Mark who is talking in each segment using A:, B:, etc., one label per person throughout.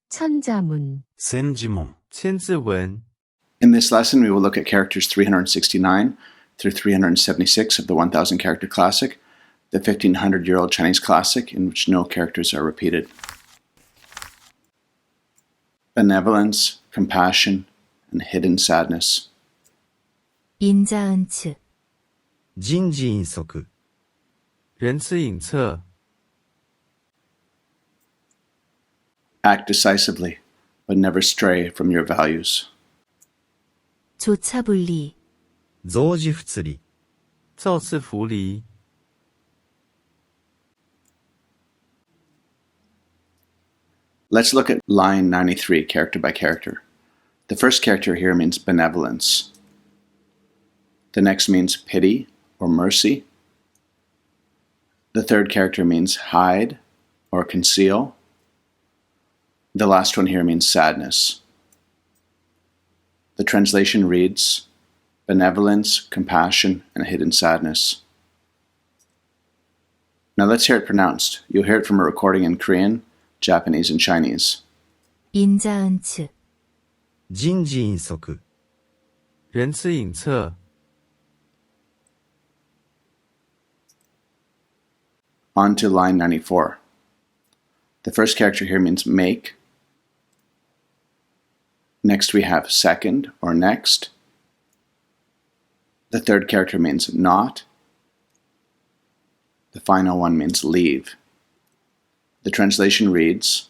A: 천자문,
B: 千字文
C: 千字文
D: In this lesson, we will look at characters 369 through 376 of the 1000 character classic, the 1500-year-old Chinese classic in which no characters are repeated. Benevolence, compassion, and hidden sadness.
A: 인자은츠,
B: 人事引足
C: 仁慈隐恻
D: Act decisively, but never stray from your values.
A: 조차불리,
B: 増字不釣り
C: 造次弗离
D: Let's look at line 93, character by character. The first character here means benevolence. The next means pity or mercy. The third character means hide or conceal. The last one here means sadness. The translation reads, benevolence, compassion, and hidden sadness. Now let's hear it pronounced. You'll hear it from a recording in Korean, Japanese, and Chinese.
A: 인자은츠,
B: 人事引足
C: 仁慈隐恻
D: On to line 94. The first character here means make. Next we have second or next. The third character means not. The final one means leave. The translation reads,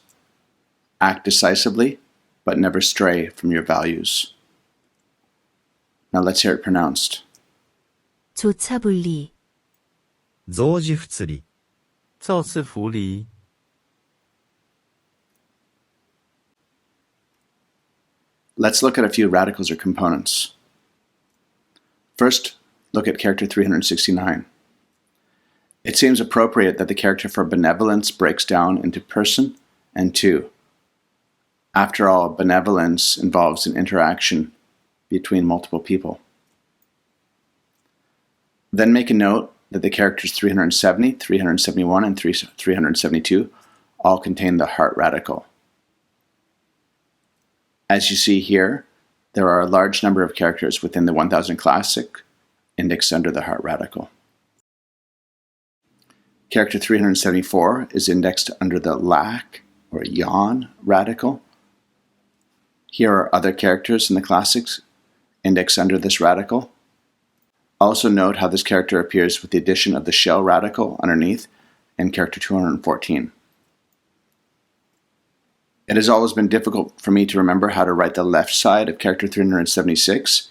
D: act decisively, but never stray from your values. Now let's hear it pronounced.
A: 조차불리,
B: 増字不釣り
C: 造次弗离
D: Let's look at a few radicals or components. First, look at character 369. It seems appropriate that the character for benevolence breaks down into person and to. After all, benevolence involves an interaction between multiple people. Then make a note that the characters 370, 371, and 372 all contain the heart radical. As you see here, there are a large number of characters within the 1000 classic indexed under the heart radical. Character 374 is indexed under the lack or yawn radical. Here are other characters in the classics indexed under this radical. Also note how this character appears with the addition of the shell radical underneath in character 214. It has always been difficult for me to remember how to write the left side of character 376.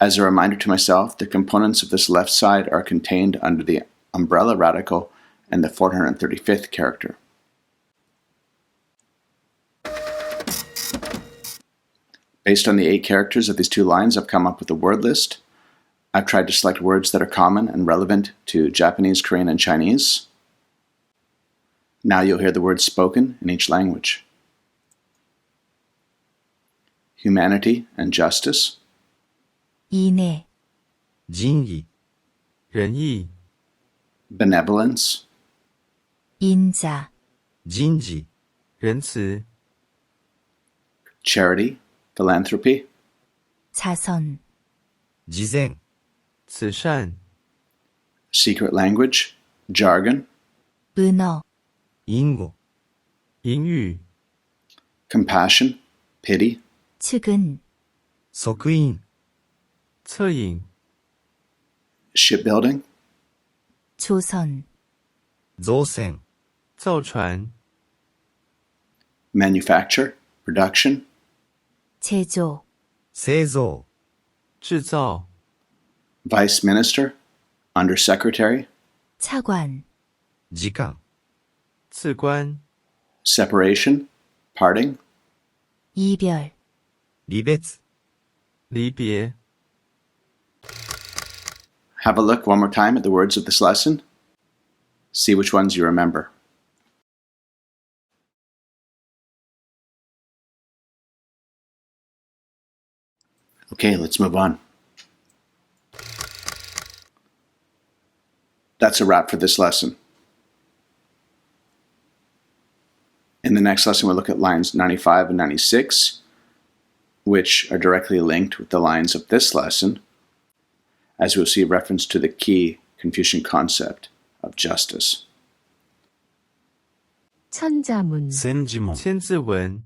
D: As a reminder to myself, the components of this left side are contained under the umbrella radical and the 435th character. Based on the 8 characters of these two lines, I've come up with a word list. I've tried to select words that are common and relevant to Japanese, Korean, and Chinese. Now you'll hear the words spoken in each language. Humanity and justice,
A: 인애,
B: 仁義
C: 仁义
D: benevolence,
A: 인자,
B: 人事
C: 仁慈
D: charity, philanthropy,
A: 자선,
B: 慈善
C: 慈善
D: secret language, jargon,
A: 은어,
B: 隠語
C: 隐语
D: compassion, pity,
A: 측은,
B: 側印
C: 恻隐
D: shipbuilding,
A: 조선,
B: 造船
C: 造船
D: manufacture, production,
A: 제조,
B: 製造
C: 制造
D: vice minister, undersecretary,
A: 차관,
B: 時間
C: 次官
D: separation, parting,
A: 이별,
B: 離別
C: 离别
D: Have a look one more time at the words of this lesson. See which ones you remember. Okay, let's move on. That's a wrap for this lesson. In the next lesson, we'll look at lines 95 and 96, which are directly linked with the lines of this lesson, as we'll see reference to the key Confucian concept of justice.
A: 천자문,
E: 千字文
C: 千字文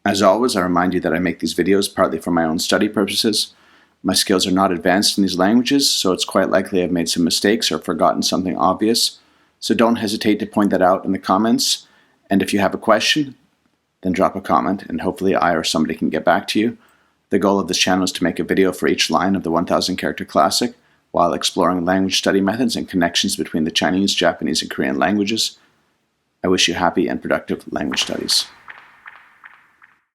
D: As always, I remind you that I make these videos partly for my own study purposes. My skills are not advanced in these languages, so it's quite likely I've made some mistakes or forgotten something obvious. So don't hesitate to point that out in the comments. And if you have a question, then drop a comment and hopefully I or somebody can get back to you. The goal of this channel is to make a video for each line of the 1000 character classic while exploring language study methods and connections between the Chinese, Japanese, and Korean languages. I wish you happy and productive language studies.